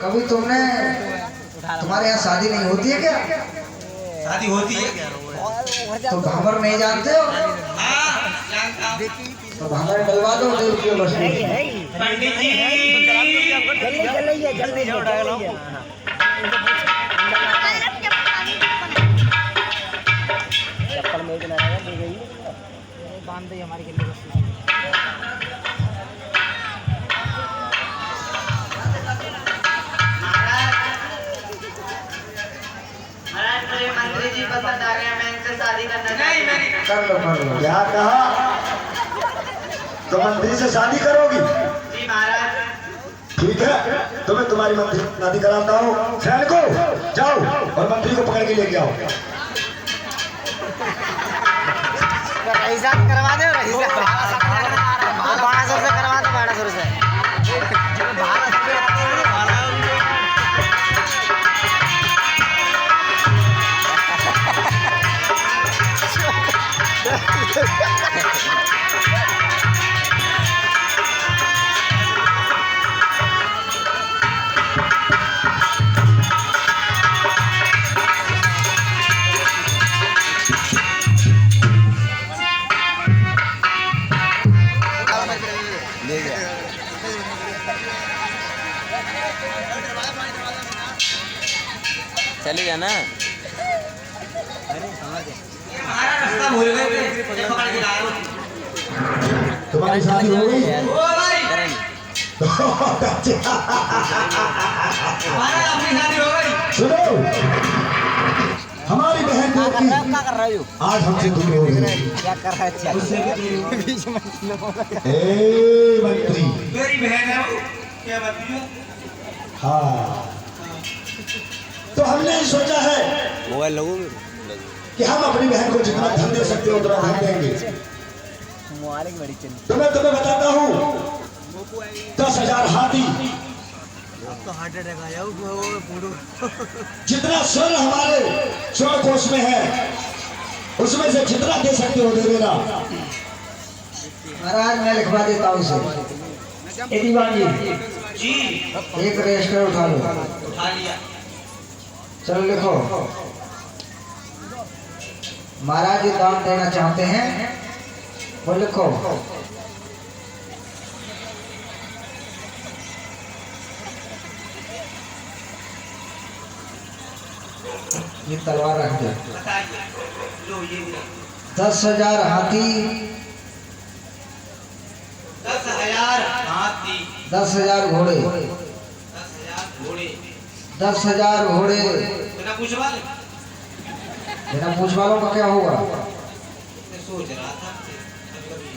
कभी तुमने तुम्हारे यहाँ शादी नहीं होती है क्या? शादी होती है तो भावर नहीं जानते हो? तो भावर डलवा दो देव की लक्ष्मी। पंडित जी चप्पल में भी लगाया दे गई बांध दे हमारी गली बस्ती से। मंत्री जी पसंद आ गया, मैं इनसे शादी करना चाहती हूं। कर लो कर लो। क्या कहा? तो मंत्री से शादी करोगी? जी महाराज। ठीक है, तो मैं तुम्हारी मंत्री से शादी कराता हूँ। सैनिको जाओ और मंत्री को पकड़ के लेके आओ। रईसा करवा दो, रईसा 1200 से करवा दो, 1200 से। चले जाना। हमारा रास्ता भूल गए थे, पकड़ के लाए हो। तुम्हारी शादी हो गई? ओ भाई हमारा अपनी शादी हो गई। सुनो, हमारी बहन क्या की कर रहे हो? आज हमसे दूर हो गई। क्या कर रहा है? बीच में ए मंत्री, मेरी बहन है वो, क्या बताती हो? हाँ, तो हमने ही सोचा है मोबाइल लगो कि हम अपनी बहन को जितना धन दे सकते हो उतना धन देंगे। मोबाइल की बड़ी चली। तो मैं तुम्हें बताता हूँ, 10,000 हाथी, तो हार्ट अटैक आ जाओ जितना स्वर्ण हमारे स्वर्ण कोष में है उसमें से जितना दे सकते हो दे देना। महाराज मैं लिखवा देता हूँ इसे। ए दीवान जी जी एक रजिस्टर उठा लो। उठा लिया। चलो लिखो। महाराज जी दान देना चाहते हैं वो लिखो। ये तलवार रख दो। बताइए लो ये 10,000 हाथी, 10,000 हाथी, 10,000 घोड़े, 10,000 घोड़े, 10,000 घोड़े। बिना पूछवा ले। बिना पूछ वालों का क्या होगा? मैं सोच रहा था कभी-कभी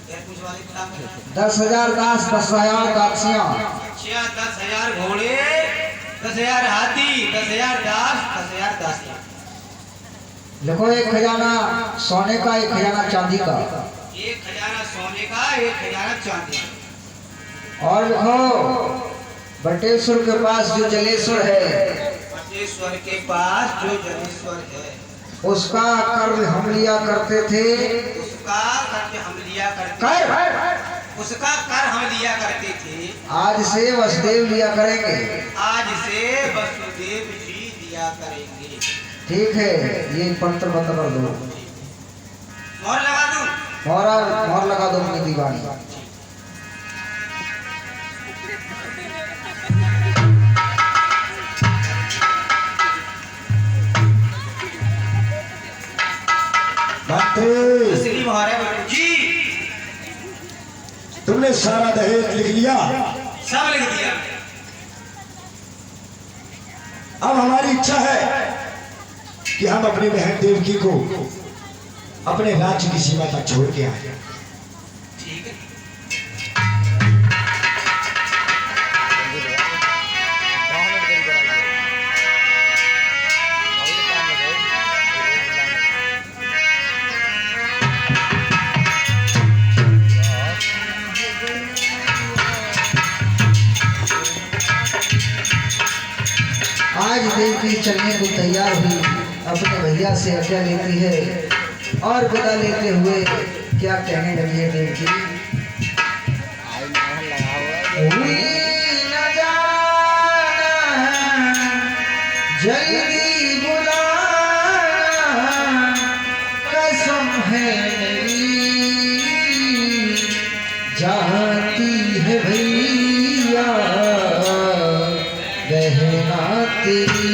क्या पूछवा ले पता नहीं। 10,000 दास, 10,000 दासियां, अच्छा 10,000 घोड़े, 10,000 हाथी, 10,000 दास, 10,000 दासियां। लिखो। एक खजाना सोने का, एक खजाना चांदी का। एक खजाना सोने का, एक खजाना चांदी का। और लिखो बटेश्वर के पास जो जलेश्वर है बटेश्वर के पास जो जलेश्वर है उसका कर हम लिया करते थे। उसका कर हम लिया करते कर उसका कर हम लिया करते थे। आज से वसुदेव लिया करेंगे। आज से वसुदेव जी लिया करेंगे। ठीक है, ये पत्र बंद कर दो। मोहर लगा दूं? मोहर लगा दो अपनी दीवानी। मंत्री, असली मोहर है जी। तुमने सारा दहेज लिख लिया? सब लिख दिया। अब हमारी इच्छा है कि हम अपनी बहन देवकी को अपने राज्य की सीमा तक छोड़ के आए। ठीक है। आज देवकी चलने को तैयार हुई, अपने भैया से आज्ञा लेती है और विदा लेते हुए क्या कहने लगी है देवकी। हुई न जाने जल्दी बुलाना कसम है मेरी, जाती है भैया बहना तेरी।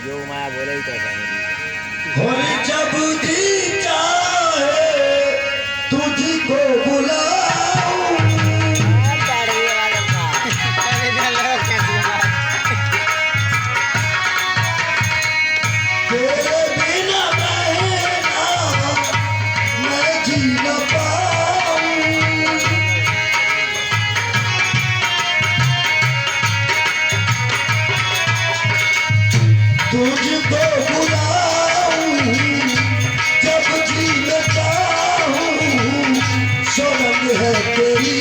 जो माया बोले ही तो होली जब जी चाहे तुझको बुलाऊं, तेरे बिना बहना मैं जी न पाऊं। तुझको बुलाऊं जब जी न चाहूं, सोनम है तेरी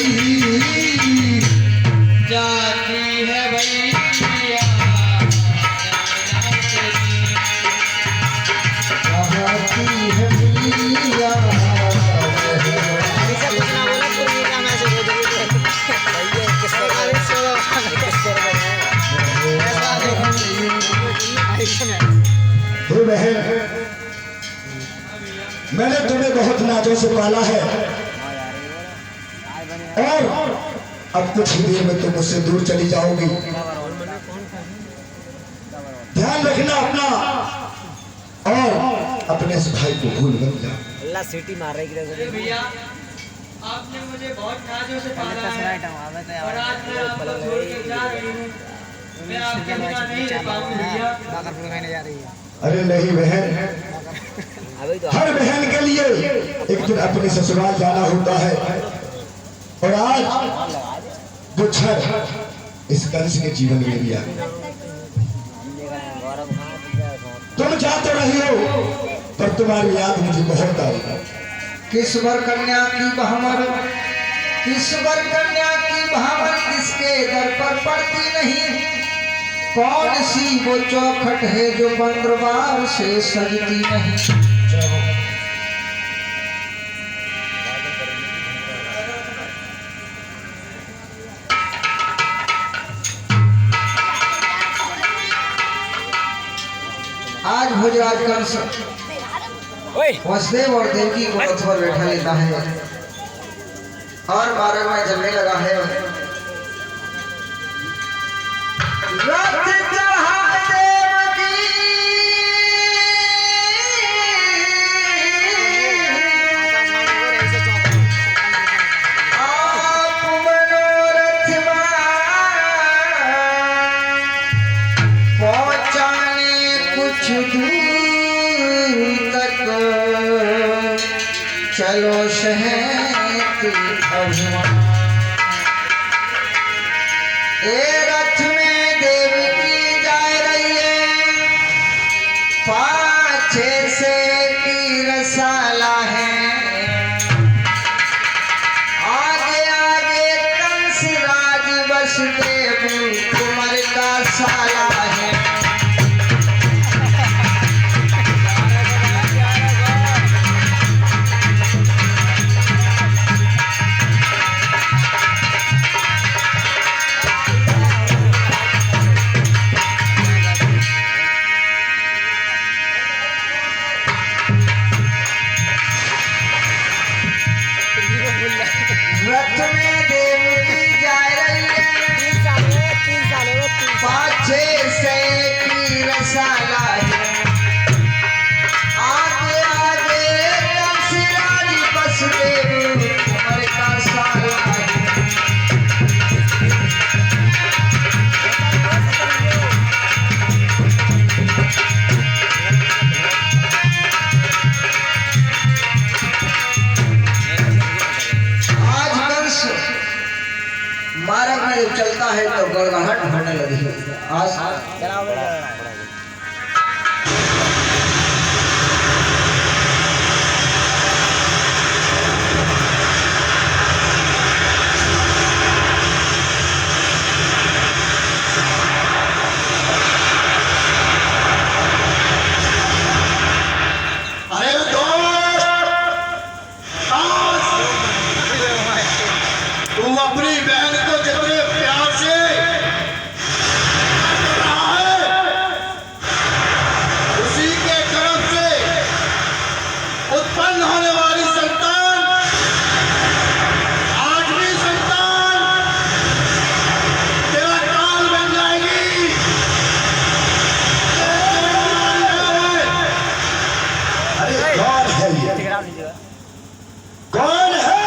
जाती है भैया चाहती है भैया हे बहन, मैंने तुम्हें बहुत नाजों से पाला है और अब कुछ ही देर में तुम मुझसे दूर चली जाओगी। ध्यान रखना अपना और अपने इस भाई को भूल मत जा। अल्लाह सीटी मार रही है भैया, आपने मुझे बहुत नाजों से पाला है और आज मैं आपको छोड़ के जा रही हूँ। मैं आपके बिना नहीं रह पाऊंगी भैया। अरे नहीं बहन, अभी तो हर बहन के लिए एक दिन अपने ससुराल जाना होता है और आज वो क्षण इस कंस के जीवन में भी आ गया। तुम जा तो रही हो पर तुम्हारी याद मुझे बहुत आई। किस वर कन्या की बहावर, किस वर कन्या की बहावर किसके दर पर पड़ती नहीं। कौन सी वो चौखट है जो बंदरवार से सजती नहीं। आज भोजराज कंस वसुदेव और देवकी को रथ पर बैठा लेता है और मार्ग में चलने लगा है। रथ चढ़ा देवकी दूर तक चलो शहर अभिमान। ए रथ में देवी जा रही है, पाछे से की रसाला है, आगे आगे कंस राज वसुदेव कुमार का साला है। रथ में देवकी जा रही है, पाछे से की रसाला है, आगे आगे कंस राज वसुदेव कुमार का साला है। आज कंस मार्ग में जब चलता है तो गड़गड़ाहट होने लगी है। आज अरे दोस्त, तू अपनी बहन को जितने प्यार से रहा है, उसी के गर्भ से उत्पन्न होने वाली संतान आठवीं संतान तेरा काल बन जाएगी। अरे कौन है ये? कौन है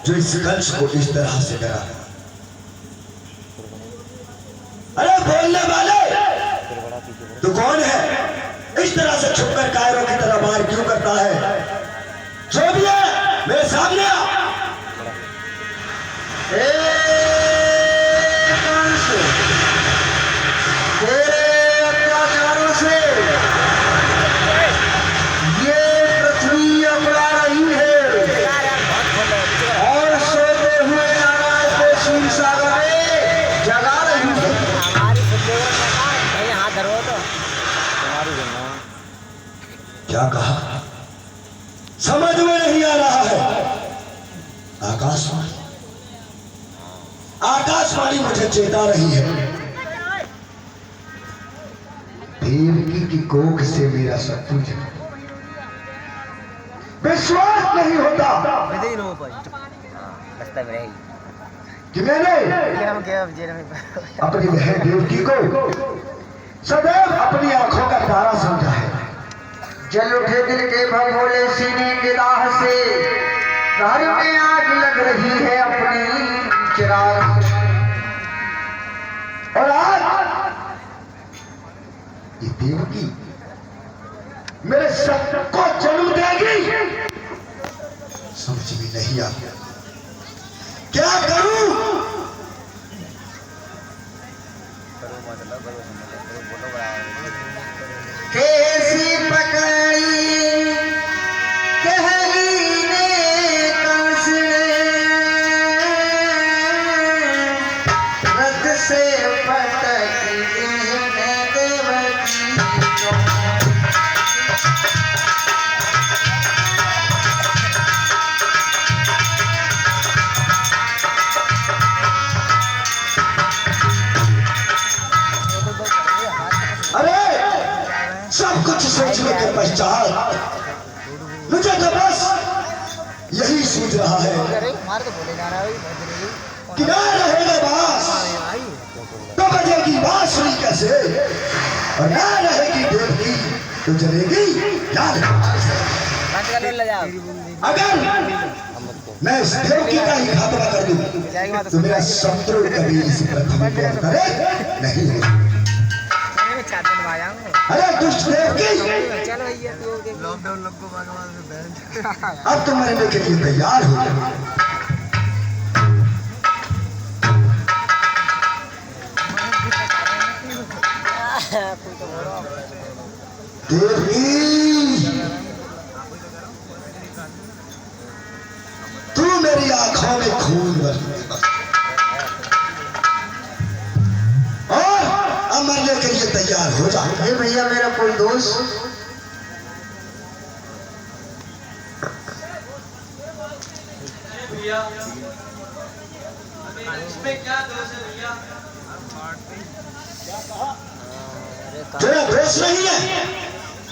जो इस कंस को इस तरह से डरा? अरे बोलने वाले, तू कौन है? इस तरह से छुपकर कायरों की तरह मार क्यों करता है? जो भी है मेरे सामने आ। ए कंस, तेरे अत्याचारों से ये पृथ्वी अकड़ा रही है और सोते हुए नाराज को क्षीर सागर में जगा रही है। हाथ धरो तो क्या कहा समझ में नहीं आ रहा है। आकाशवाणी, आकाशवाणी मुझे चेता रही है। देवकी की कोख से मेरा शत्रु जन्मा। विश्वास नहीं होता कि मैंने अपनी बहन देवकी को सदैव अपनी आंखों का तारा समझा है। जल उठे दिल के भगोले सीने के दाह से, घर में आग लग रही है अपनी चिराग से। और आज ये देवकी मेरे सत्य को जन्म देगी। समझ में नहीं आता क्या करूं। कैसी पकड़ी कहली ने कंस ने, रथ से पटकी देवकी को। अरे सब कुछ सोचने के पश्चात मुझे तो बस यही सूझ रहा है कि ना रहेगा बांस तो बजेगी बांसुरी कैसे, और ना रहेगी देवकी तो जलेगी लाल। अगर मैं इस देवकी का ही खात्मा कर दूं तो मेरा शत्रु कभी इस पृथ्वी पर नहीं होगा। अरे दुष्ट देवकी, चल भैया लॉकडाउन लोग को भगवान में बैठ अब तुम मरने के लिए तैयार हो जाओ। देवकी, तू मेरी आंखों में खून भरने बस, और अब मरने के लिए तैयार हो जा। हे भैया मेरा कोई दोस्त भैया इसमें क्या दोष है भैया? तेरा दोष नहीं है।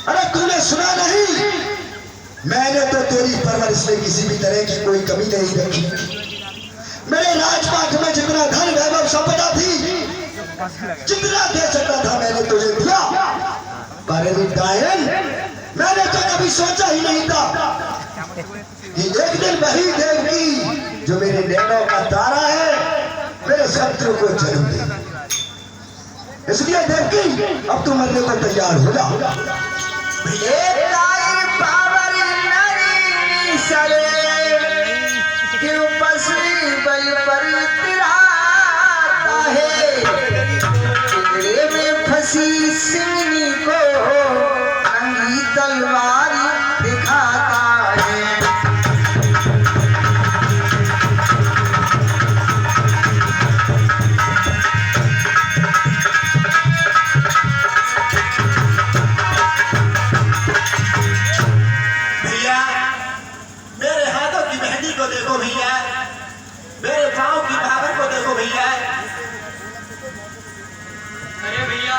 अरे तूने सुना नहीं, मैंने तो तेरी परवरिश में किसी भी तरह की कोई कमी नहीं रखी। मेरे राजपाट में जितना धन वैभव संपदा थी, जितना दे सकता था मैंने तुझे दिया। पर डायन, मैंने तो कभी सोचा ही नहीं था कि एक दिन वही देवकी जो मेरे नैनों का तारा है, मेरे शत्रु को जन्म देगी। इसलिए देवकी, अब तू मरने को तैयार हो जा। फंसी सिंगनी को रंगी तलवार दिखाता है। भैया, मेरे हाथों की मेहंदी को देखो भैया, मेरे पाँव की पावर को देखो भैया। अरे भैया,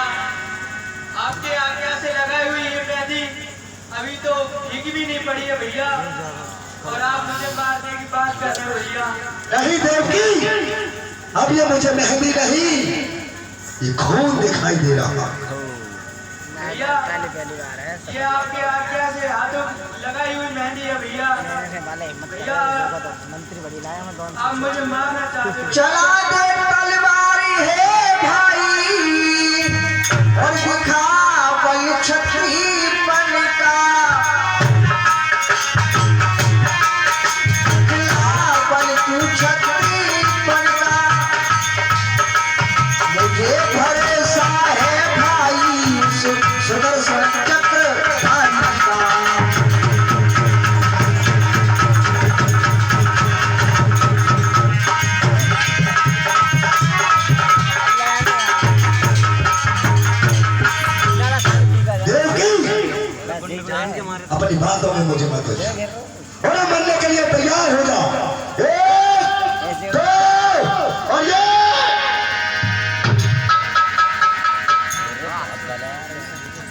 आपके आज्ञा से लगाई हुई ये मेहंदी अभी तो भीगी भी नहीं पड़ी है भैया, और आप मुझे मारने की बात कर रहे हो भैया। नहीं देवकी, अब ये मुझे मेहंदी नहीं, ये खून दिखाई दे रहा। भैया, ये आपके आज्ञा से हाथों लगाई हुई मेहंदी है भैया। भैया, आप मुझे मारना चाहते हो। चला दे तलवारी है भाई, और दिखा बल छत्रीपन का, दिखा बल तू छत्रीपन का। मुझे भरोसा है भाई सुदर्शन चक्रधारी का। अपनी बातों में मुझे मत उलझा, और अब मरने के लिए तैयार हो जा। एक, दो, और ये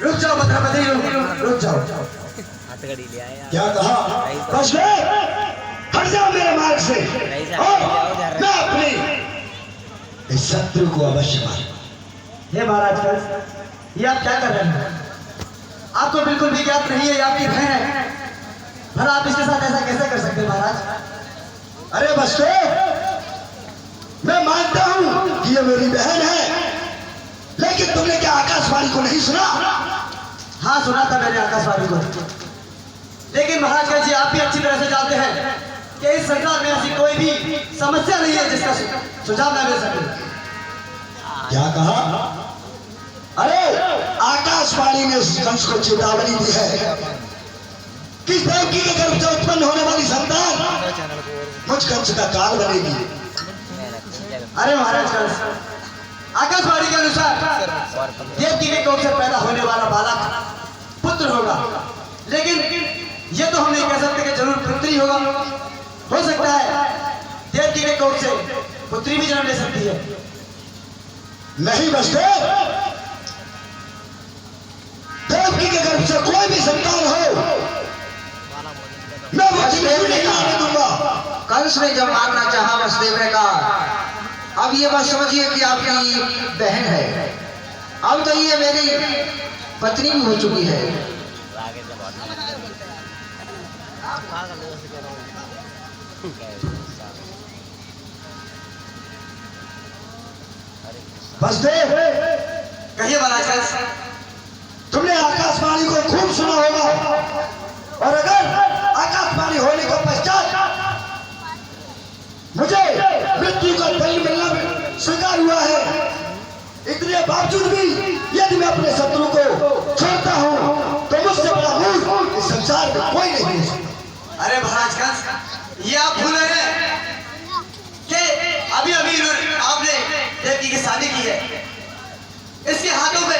रुक जाओ भद्रपति, रुक जाओ। क्या कहा? बस हट जाओ मेरे मार्ग से, और मैं अपनी इस शत्रु को अवश्य मारूंगा। हे महाराज, ये आप क्या कर रहे हैं? आपको बिल्कुल भी ज्ञात नहीं है ये आपकी बहन है, भला आप इसके साथ ऐसा कैसे कर सकते हैं महाराज? अरे बस मैं मानता हूं कि ये मेरी बहन है, लेकिन तुमने क्या आकाशवाणी को नहीं सुना? हाँ सुना था मैंने आकाशवाणी को, लेकिन महाराज जी आप भी अच्छी तरह से जानते हैं कि इस संसार में ऐसी कोई भी समस्या नहीं है जिसका सुझाव न मिल सके। क्या कहा? अरे आकाशवाणी ने कंस को चेतावनी दी है कि देवकी के गर्भ से उत्पन्न होने वाली संतान मुझ कंस का काल बनेगी। अरे महाराज कंस, आकाशवाणी के अनुसार देवकी के कोख से पैदा होने वाला बालक पुत्र होगा, लेकिन ये तो हम नहीं कह सकते कि जरूर पुत्री होगा। हो सकता है देवकी के कोख से पुत्री भी जन्म ले सकती है। नहीं बसदेव, देवकी के गर्भ से कोई भी संतान हो, मैं वो जिंदगी नहीं आने दूंगा। कंस ने जब मारना चाहा वसुदेव ने कहा, अब ये बात समझिए कि आपकी बहन है, अब तो ये मेरी पत्नी भी हो चुकी है। बसदेव, कहिए महाराज कंस, तुमने आकाशवाणी को खूब सुना होगा, और अगर आकाशवाणी होने के पश्चात मुझे मृत्यु का दंड मिलना स्वीकार हुआ है, इतने बावजूद भी यदि मैं अपने शत्रु को छोड़ता हूँ तो मुझसे बड़ा मूर्ख इस संसार में कोई नहीं हो सकता। अरे महाराज कंस, ये आप भूल रहे हैं कि अभी अभी आपने देवकी की शादी की है। इसके हाथों पे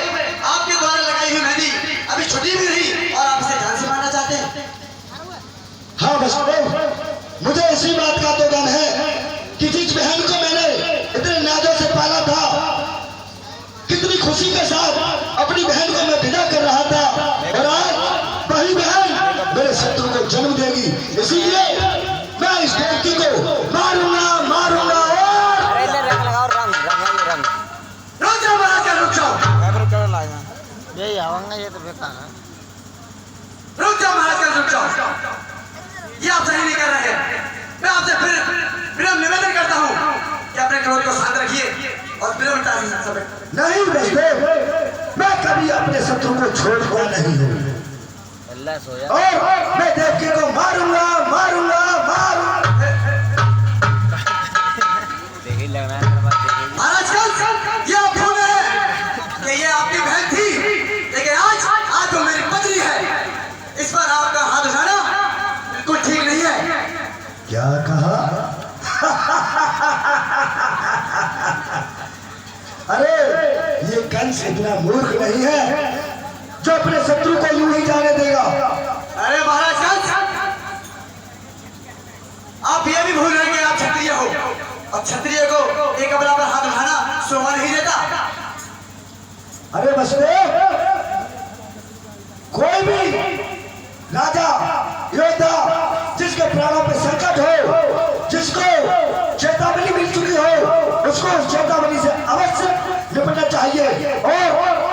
आपके द्वारा लगाई हुई मेहंदी अभी छुट्टी भी नहीं और आप इसे जान से मारना चाहते हैं। हाँ वसुदेव, मुझे इसी बात का तो गम है कि जिस बहन को मैंने इतने नाजों से पाला था, कितनी खुशी के साथ अपनी बहन को मैं विदा कर रहा था, और आज वही बहन मेरे शत्रु को जन्म देगी। इसीलिए मैं इस देवकी को मारूंगा मारूंगा। और रंग लगाओ, रंग रुक जाओ महाराज का, रुक जाओ, ये आवांगा, ये तो बेकार है। रुक जाओ महाराज का, रुक जाओ। ये आप सही नहीं कर रहे हैं। मैं आपसे फिर निवेदन करता हूँ कि अपने क्रोध को शांत रखिए और विलंबता से नहीं वसुदेव, मैं कभी अपने शत्रु को छोड़ूंगा नहीं हूँ, अल्लाह सोया। और मैं देवकी को मारूंगा मारूंगा मारूंगा। देखिए लगना है मेरे पास, देखिए। महाराज कंस, ये आप भूल रहे हैं कि ये आपकी बहन थी, लेकिन आज तो मेरी पत्नी है। इस पर आपका हाथ उठाना बिल्कुल ठीक नहीं है। क्या कहा? अरे ये कंस इतना मूर्ख नहीं है जो अपने शत्रु को यूं ही जाने देगा। अरे महाराज कंस, आप ये भी भूल रहे हैं कि आप क्षत्रिय हो, और क्षत्रिय को एक अपना पर हाथ उठाना शोभा नहीं देता। अरे वसुदेव, कोई भी राजा योद्धा जिसके प्राणों पे संकट हो, जिसको चेतावनी मिल चुकी हो, उसको उस चेतावनी से अवश्य निपटना चाहिए और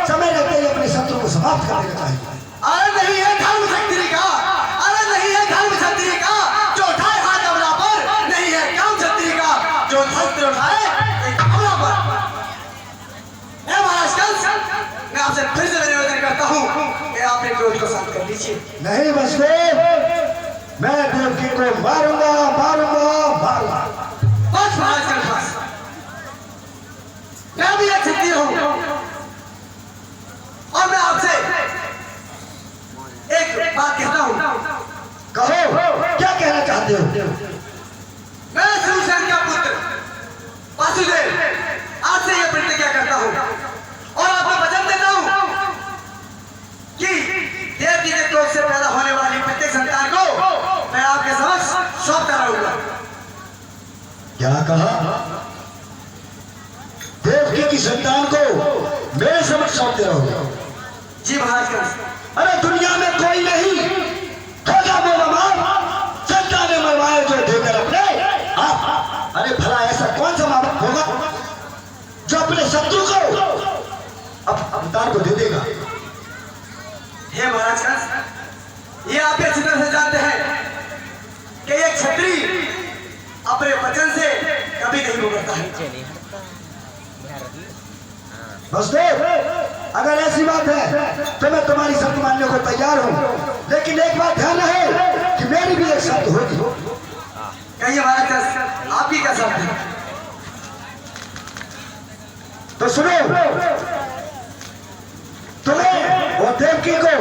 समय रहते ही अपने शत्रु को समाप्त कर देना चाहिए। अरे नहीं है धर्म क्षत्रिय का, अरे नहीं है धर्म क्षत्रिय का जो उठाए हाथ अपना पर, नहीं है काम क्षत्रिय का जो शस्त्र उठाए एक अपना पर। महाराज कंस, मैं आपसे फिर से निवेदन करता हूँ कि आप एक क्रोध को शांत कर लीजिए। नहीं वसुदेव, मैं देवकी को मारूंगा मारूंगा मारूंगा। बस महाराज कंस, बस। मैं भी एक क्षत्रिय हूँ और मैं आपसे एक बात कहता हूँ। कहो, क्या कहना चाहते हो? मैं शिवसेन का पुत्र वासुदेव आज से यह प्रतिज्ञा करता हूँ और आपको वचन देता हूँ कि देवकी के क्रोध से पैदा होने वाली प्रत्येक संतान को मैं आपके समक्ष सौंपता रहूंगा। क्या कहा? देवकी की संतान को मेरे समक्ष सौंपते रहोगे? जी महाराज कंस। अरे दुनिया में कोई नहीं ठोका बोला मार संतान ने मरवाए जो देकर अपने आप। अरे भला ऐसा कौन सा माँ बाप होगा जो अपने शत्रु को अवतार को दे देगा? हे महाराज कंस, ये आप अच्छी तरह से जानते हैं कि एक क्षत्रिय अपने वचन से कभी नहीं मुकरता है। चलिए हटता है, ध्यान रखिए। वसुदेव, अगर ऐसी बात है तो मैं तुम्हारी शर्त मानने को तैयार हूँ, लेकिन एक बात ध्यान रहे कि मेरी भी एक शर्त होगी। कहिए महाराज कंस, आपकी क्या शर्त है? तो सुनो, तुम्हें और देवकी को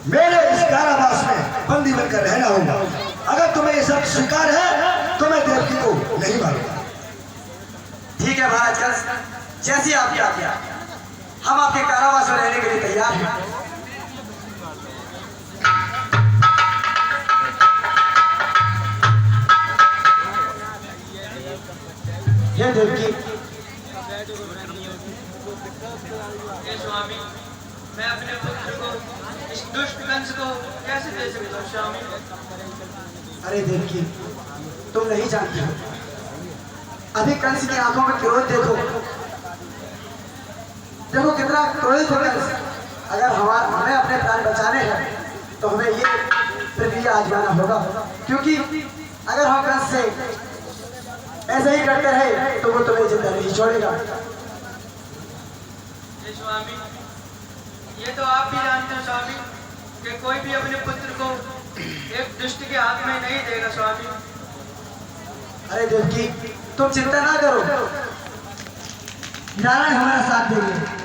मेरे इस कारावास में बंदी बनकर रहना होगा। अगर तुम्हें ये शर्त स्वीकार है तो मैं देवकी को नहीं मारूंगा। ठीक है महाराज कंस, जैसी आपकी आज्ञा, हम आपके कारावास में रहने के लिए तैयार हैं। ये देवकी, स्वामी, मैं अपने पुत्र को इस दुष्ट कंस को कैसे दे सकता हूँ स्वामी? अरे देवकी, तुम नहीं जानते हो, अभी कंस की आंखों में क्रोध देखो, देखो कितना क्रोधित है कंस। अगर हमें अपने प्राण बचाने हैं तो हमें ये प्रक्रिया आजमाना होगा, क्योंकि अगर हम कंस से ऐसे ही करते रहे तो वो तुम्हें जिंदा नहीं छोड़ेगा। स्वामी, ये तो आप भी जानते हो स्वामी कि कोई भी अपने पुत्र को एक दुष्ट के हाथ में नहीं देगा स्वामी। अरे देवकी तुम चिंता ना करो, नारायण हमारा साथ देंगे।